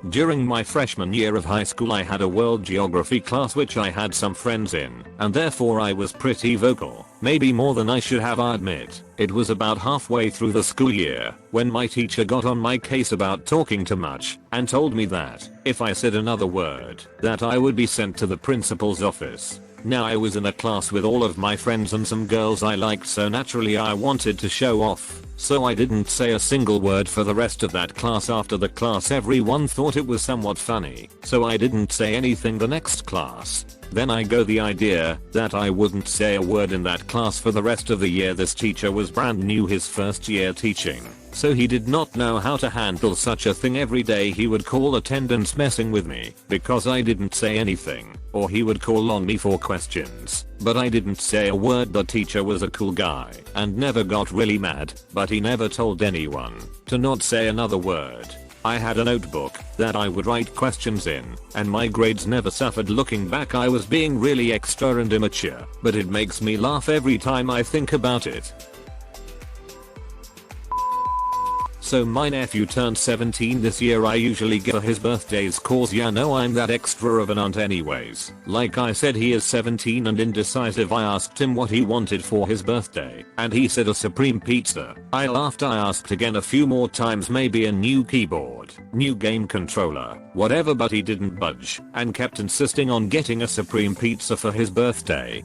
During my freshman year of high school I had a world geography class which I had some friends in, and therefore I was pretty vocal, maybe more than I should have, I admit. It was about halfway through the school year when my teacher got on my case about talking too much and told me that if I said another word that I would be sent to the principal's office. Now I was in a class with all of my friends and some girls I liked, so naturally I wanted to show off. So I didn't say a single word for the rest of that class. After the class everyone thought it was somewhat funny, so I didn't say anything the next class. Then I got the idea that I wouldn't say a word in that class for the rest of the year. This teacher was brand new, his first year teaching, so he did not know how to handle such a thing. Every day he would call attendance messing with me because I didn't say anything, or he would call on me for questions, but I didn't say a word. The teacher was a cool guy and never got really mad, but he never told anyone to not say another word. I had a notebook that I would write questions in, and my grades never suffered. Looking back I was being really extra and immature, but it makes me laugh every time I think about it. So my nephew turned 17 this year. I usually get his birthdays cause ya know I'm that extra of an aunt anyways. Like I said, he is 17 and indecisive. I asked him what he wanted for his birthday and he said a supreme pizza. I laughed. I asked again a few more times, maybe a new keyboard, new game controller, whatever, but he didn't budge and kept insisting on getting a supreme pizza for his birthday.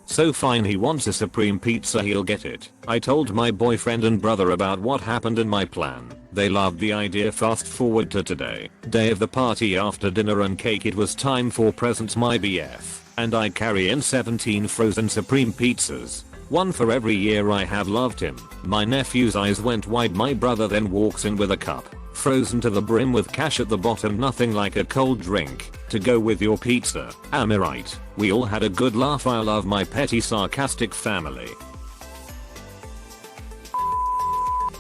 So fine, he wants a supreme pizza, he'll get it. I told my boyfriend and brother about what happened and my plan. They loved the idea. Fast forward to today, day of the party. After dinner and cake it was time for presents. My BF and I carry in 17 frozen supreme pizzas, one for every year I have loved him. My nephew's eyes went wide. My brother then walks in with a cup, frozen to the brim with cash at the bottom. Nothing like a cold drink to go with your pizza, am I right? We all had a good laugh. I love my petty sarcastic family.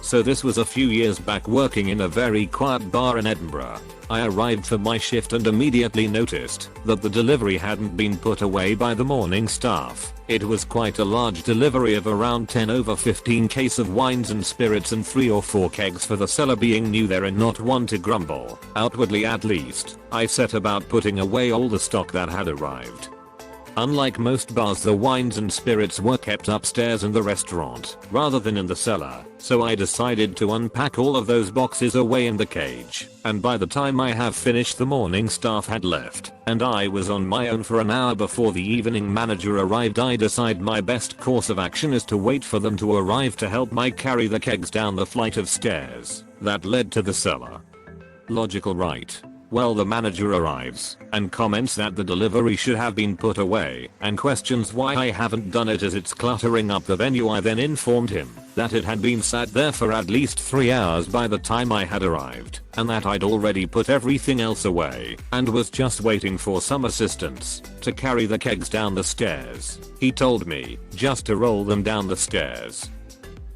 So this was a few years back, working in a very quiet bar in Edinburgh. I arrived for my shift and immediately noticed that the delivery hadn't been put away by the morning staff. It was quite a large delivery of around 10 over 15 case of wines and spirits and 3 or 4 kegs for the seller. Being new there and not one to grumble, outwardly at least, I set about putting away all the stock that had arrived. Unlike most bars, the wines and spirits were kept upstairs in the restaurant rather than in the cellar, so I decided to unpack all of those boxes away in the cage, and by the time I have finished the morning staff had left and I was on my own for an hour before the evening manager arrived. I decide my best course of action is to wait for them to arrive to help me carry the kegs down the flight of stairs that led to the cellar. Logical, right? Well, the manager arrives and comments that the delivery should have been put away and questions why I haven't done it as it's cluttering up the venue. I then informed him that it had been sat there for at least 3 hours by the time I had arrived and that I'd already put everything else away and was just waiting for some assistance to carry the kegs down the stairs. He told me just to roll them down the stairs.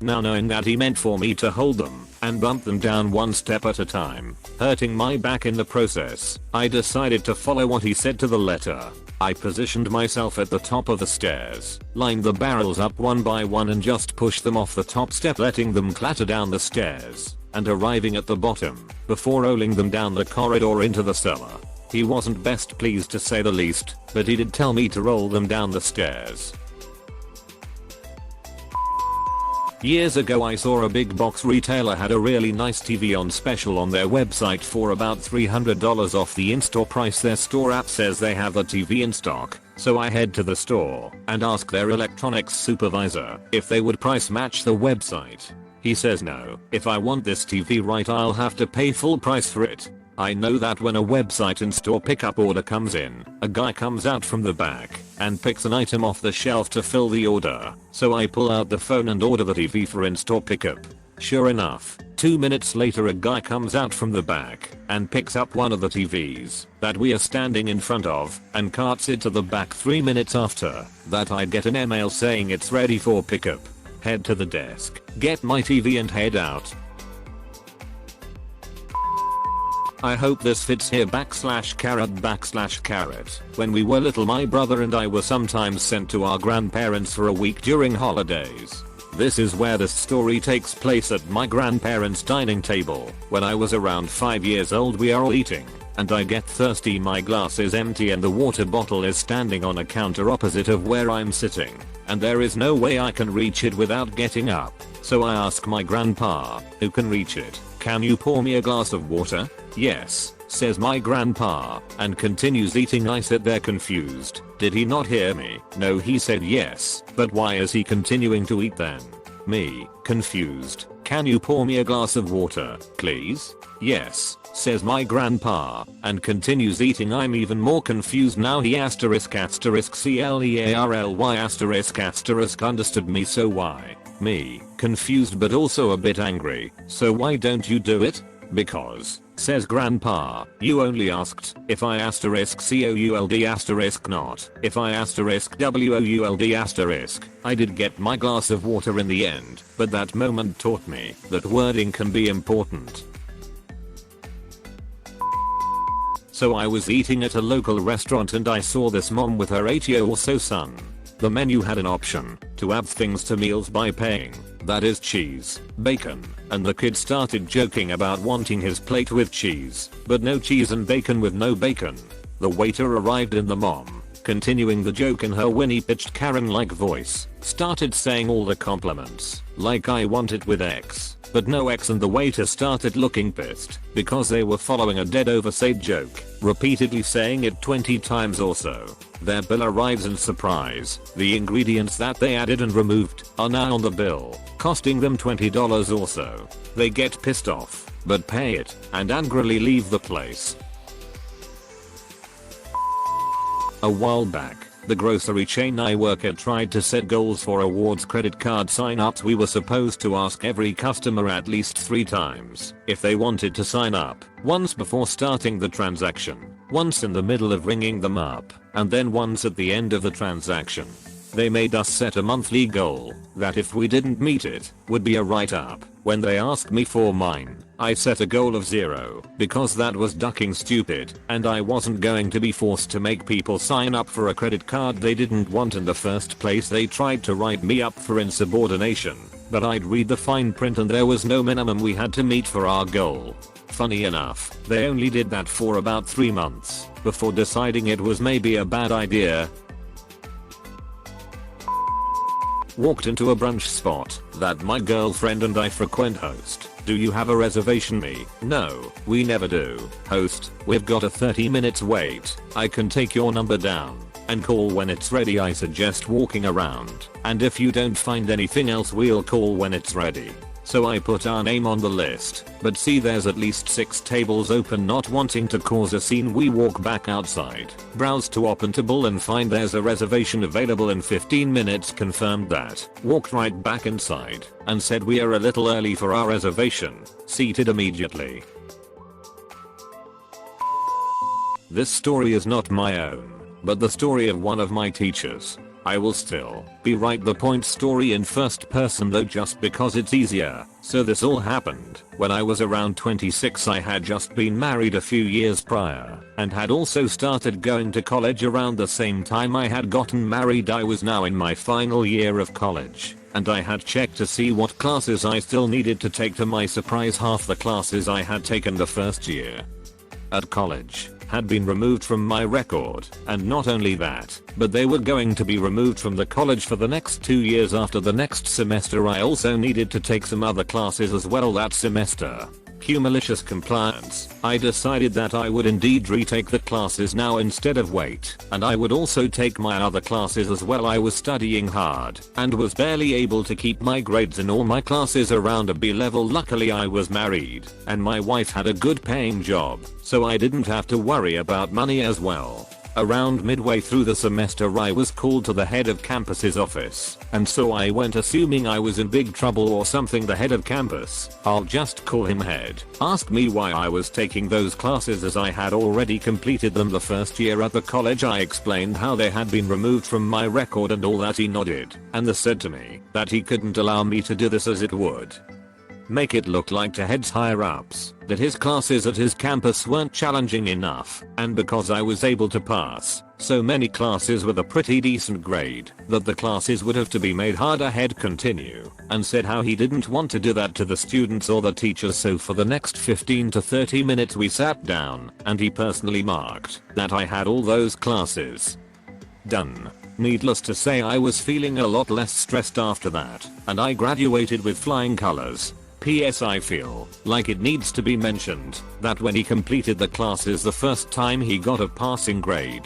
Now, knowing that he meant for me to hold them and bump them down one step at a time, hurting my back in the process, I decided to follow what he said to the letter. I positioned myself at the top of the stairs, lined the barrels up one by one and just pushed them off the top step, letting them clatter down the stairs and arriving at the bottom before rolling them down the corridor into the cellar. He wasn't best pleased, to say the least, but he did tell me to roll them down the stairs. Years ago I saw a big box retailer had a really nice TV on special on their website for about $300 off the in-store price. Their store app says they have a TV in stock, so I head to the store and ask their electronics supervisor if they would price match the website. He says no, if I want this TV right I'll have to pay full price for it. I know that when a website in-store pickup order comes in, a guy comes out from the back and picks an item off the shelf to fill the order, so I pull out the phone and order the TV for in-store pickup. Sure enough, 2 minutes later a guy comes out from the back and picks up one of the TVs that we are standing in front of and carts it to the back. 3 minutes after that I get an email saying it's ready for pickup. Head to the desk, get my TV and head out. I hope this fits here /carrot. When we were little, my brother and I were sometimes sent to our grandparents for a week during holidays. This is where this story takes place at my grandparents' dining table. When I was around 5 years old, we are all eating, and I get thirsty. My glass is empty and the water bottle is standing on a counter opposite of where I'm sitting, and there is no way I can reach it without getting up. So I ask my grandpa, who can reach it, "Can you pour me a glass of water?" "Yes," says my grandpa, and continues eating. I sit there confused. Did he not hear me? No, he said yes, but why is he continuing to eat then? Me, confused. "Can you pour me a glass of water, please?" "Yes," says my grandpa, and continues eating. I'm even more confused now. He **CLEARLY** understood me, so why? Me, confused but also a bit angry. "So why don't you do it?" "Because," says grandpa, "you only asked if I *COULD** not if I *WOULD**. I did get my glass of water in the end, but that moment taught me that wording can be important. So I was eating at a local restaurant and I saw this mom with her 8-year-old or so son. The menu had an option to add things to meals by paying, that is cheese, bacon, and the kid started joking about wanting his plate with cheese, but no cheese and bacon with no bacon. The waiter arrived and the mom, continuing the joke in her Winnie-pitched Karen-like voice, started saying all the compliments, like I want it with X, but no X, and the waiter started looking pissed because they were following a dead oversaid joke, repeatedly saying it 20 times or so. Their bill arrives and surprise, the ingredients that they added and removed are now on the bill, costing them $20 or so. They get pissed off, but pay it, and angrily leave the place. A while back, the grocery chain I work at tried to set goals for awards credit card sign-ups. We were supposed to ask every customer at least 3 times if they wanted to sign up, once before starting the transaction, once in the middle of ringing them up, and then once at the end of the transaction. They made us set a monthly goal that if we didn't meet it, would be a write-up. When they asked me for mine, I set a goal of 0 because that was ducking stupid, and I wasn't going to be forced to make people sign up for a credit card they didn't want in the first place. They tried to write me up for insubordination, but I'd read the fine print and there was no minimum we had to meet for our goal. Funny enough, they only did that for about 3 months before deciding it was maybe a bad idea. Walked into a brunch spot that my girlfriend and I frequent. Host, "Do you have a reservation?" Me, "No, we never do." Host, "We've got a 30 minutes wait. I can take your number down and call when it's ready." I suggest walking around, and if you don't find anything else we'll call when it's ready. So I put our name on the list, but see there's at least 6 tables open. Not wanting to cause a scene, we walk back outside, browse to Open-Table and find there's a reservation available in 15 minutes. Confirmed that, walked right back inside, and said we are a little early for our reservation, seated immediately. This story is not my own, but the story of one of my teachers. I will still be write the point story in first person though, just because it's easier. So this all happened when I was around 26. I had just been married a few years prior and had also started going to college around the same time I had gotten married. I was now in my final year of college, and I had checked to see what classes I still needed to take. To my surprise, half the classes I had taken the first year at college had been removed from my record, and not only that, but they were going to be removed from the college for the next 2 years. After the next semester I also needed to take some other classes as well that semester. Cue malicious compliance. I decided that I would indeed retake the classes now instead of wait, and I would also take my other classes as well. I was studying hard and was barely able to keep my grades in all my classes around a B level. Luckily I was married and my wife had a good paying job, so I didn't have to worry about money as well. Around midway through the semester I was called to the head of campus's office, and so I went assuming I was in big trouble or something. The head of campus, I'll just call him head, asked me why I was taking those classes as I had already completed them the first year at the college. I explained how they had been removed from my record and all that. He nodded and said to me that he couldn't allow me to do this as it would make it look like to heads higher ups that his classes at his campus weren't challenging enough, and because I was able to pass so many classes with a pretty decent grade that the classes would have to be made harder, he'd continue and said how he didn't want to do that to the students or the teachers, so for the next 15 to 30 minutes we sat down and he personally marked that I had all those classes done. Needless to say, I was feeling a lot less stressed after that, and I graduated with flying colors. PS, I feel like it needs to be mentioned that when he completed the classes the first time, he got a passing grade.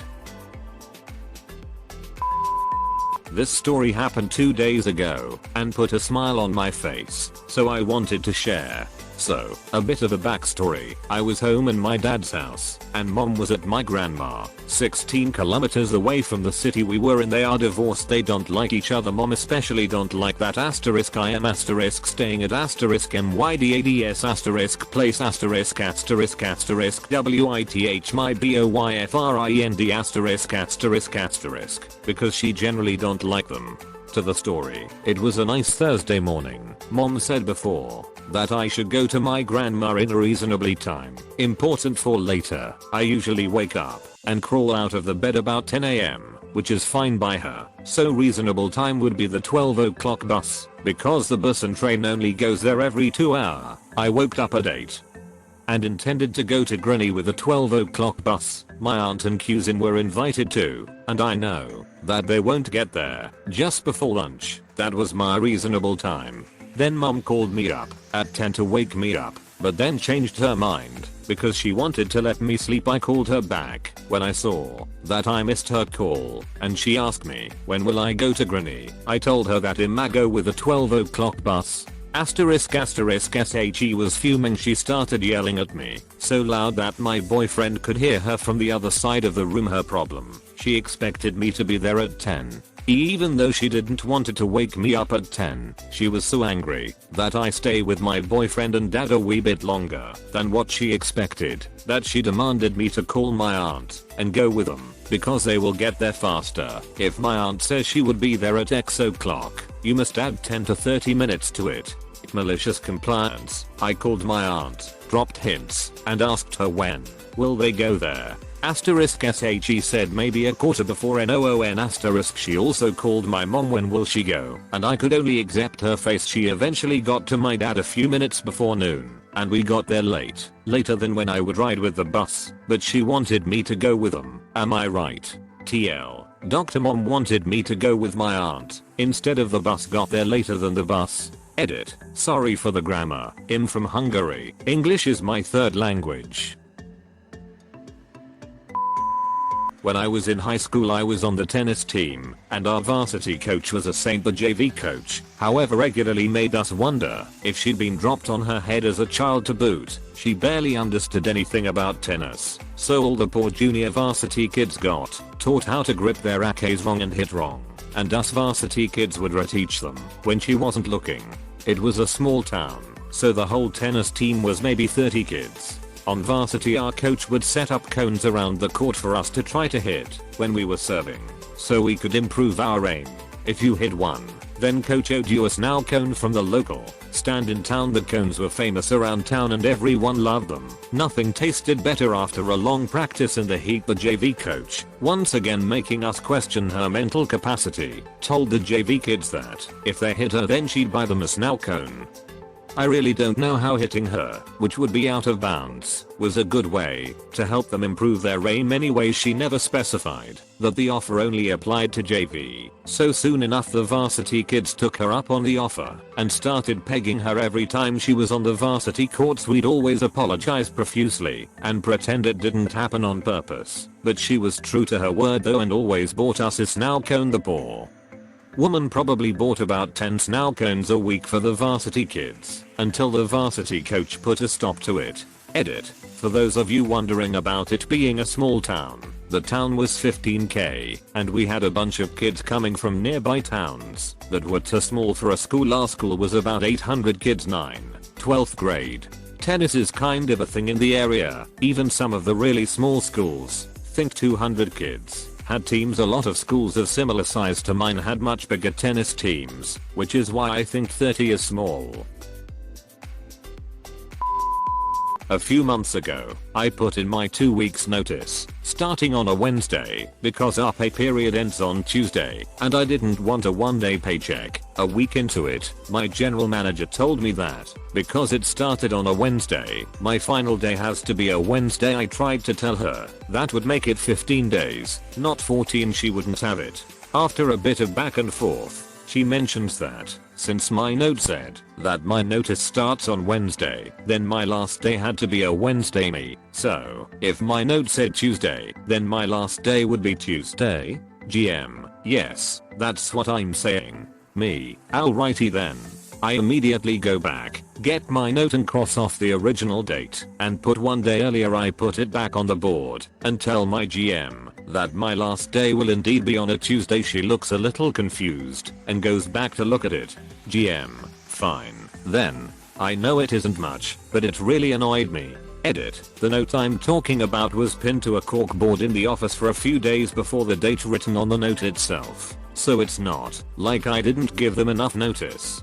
This story happened 2 days ago and put a smile on my face, so I wanted to share. So, a bit of a backstory. I was home in my dad's house, and mom was at my grandma, 16 kilometers away from the city we were in. They are divorced, they don't like each other, mom especially don't like that asterisk I am asterisk staying at asterisk mydads asterisk place asterisk asterisk asterisk with my boyfriend asterisk asterisk asterisk, because she generally don't like them. To the story. It was a nice Thursday morning. Mom said before that I should go to my grandma in a reasonably time. Important for later. I usually wake up and crawl out of the bed about 10 AM, which is fine by her. So reasonable time would be the 12 o'clock bus, because the bus and train only goes there every 2 hours. I woke up at 8 and intended to go to Granny with the 12 o'clock bus. My aunt and cousin were invited too, and I know that they won't get there just before lunch. That was my reasonable time. Then mom called me up at 10 to wake me up, but then changed her mind because she wanted to let me sleep. I called her back when I saw that I missed her call, and she asked me, when will I go to Granny? I told her that I'ma go with the 12 o'clock bus. Asterisk asterisk she was fuming. She started yelling at me so loud that my boyfriend could hear her from the other side of the room. Her problem, she expected me to be there at 10. Even though she didn't want to wake me up at 10, she was so angry that I stay with my boyfriend and dad a wee bit longer than what she expected, that she demanded me to call my aunt and go with them because they will get there faster. If my aunt says she would be there at X o'clock, you must add 10 to 30 minutes to it. Malicious compliance. I called my aunt, dropped hints, and asked her when will they go there. Asterisk she said maybe a quarter before noon asterisk. She also called my mom, when will she go, and I could only accept her face. She eventually got to my dad a few minutes before noon, and we got there later than when I would ride with the bus, but she wanted me to go with them. Am I right? TL. Dr. Mom wanted me to go with my aunt instead of the bus. Got there later than the bus. Edit. Sorry for the grammar. I'm from Hungary. English is my third language. When I was in high school, I was on the tennis team, and our varsity coach was a saint. The JV coach, however, regularly made us wonder if she'd been dropped on her head as a child to boot. She barely understood anything about tennis, so all the poor junior varsity kids got taught how to grip their rackets wrong and hit wrong, and us varsity kids would reteach them when she wasn't looking. It was a small town, so the whole tennis team was maybe 30 kids. On varsity, our coach would set up cones around the court for us to try to hit when we were serving, so we could improve our aim. If you hit one, then coach owed you a snow cone from the local stand in town. The cones were famous around town and everyone loved them. Nothing tasted better after a long practice in the heat. The JV coach, once again making us question her mental capacity, told the JV kids that if they hit her, then she'd buy them a snow cone. I really don't know how hitting her, which would be out of bounds, was a good way to help them improve their aim. Anyway, she never specified that the offer only applied to JV, so soon enough the varsity kids took her up on the offer and started pegging her every time she was on the varsity courts. We'd always apologize profusely and pretend it didn't happen on purpose, but she was true to her word though and always bought us a snow cone. The poor woman probably bought about 10 snow cones a week for the varsity kids, until the varsity coach put a stop to it. Edit. For those of you wondering about it being a small town, the town was 15k, and we had a bunch of kids coming from nearby towns that were too small for a school. Our school was about 800 kids, 12th grade. Tennis is kind of a thing in the area. Even some of the really small schools, think 200 kids, had teams. A lot of schools of similar size to mine had much bigger tennis teams, which is why I think 30 is small. A few months ago, I put in my 2 weeks notice, starting on a Wednesday, because our pay period ends on Tuesday, and I didn't want a one-day paycheck. A week into it, my general manager told me that, because it started on a Wednesday, my final day has to be a Wednesday. I tried to tell her that would make it 15 days, not 14. She wouldn't have it. After a bit of back and forth, she mentions that, since my note said that my notice starts on Wednesday, then my last day had to be a Wednesday. So, if my note said Tuesday, then my last day would be Tuesday? GM, yes, that's what I'm saying. Me, alrighty then. I immediately go back, get my note and cross off the original date, and put one day earlier. I put it back on the board, and tell my GM that my last day will indeed be on a Tuesday. She looks a little confused, and goes back to look at it. GM, fine. Then, I know it isn't much, but it really annoyed me. Edit, the note I'm talking about was pinned to a corkboard in the office for a few days before the date written on the note itself. So it's not like I didn't give them enough notice.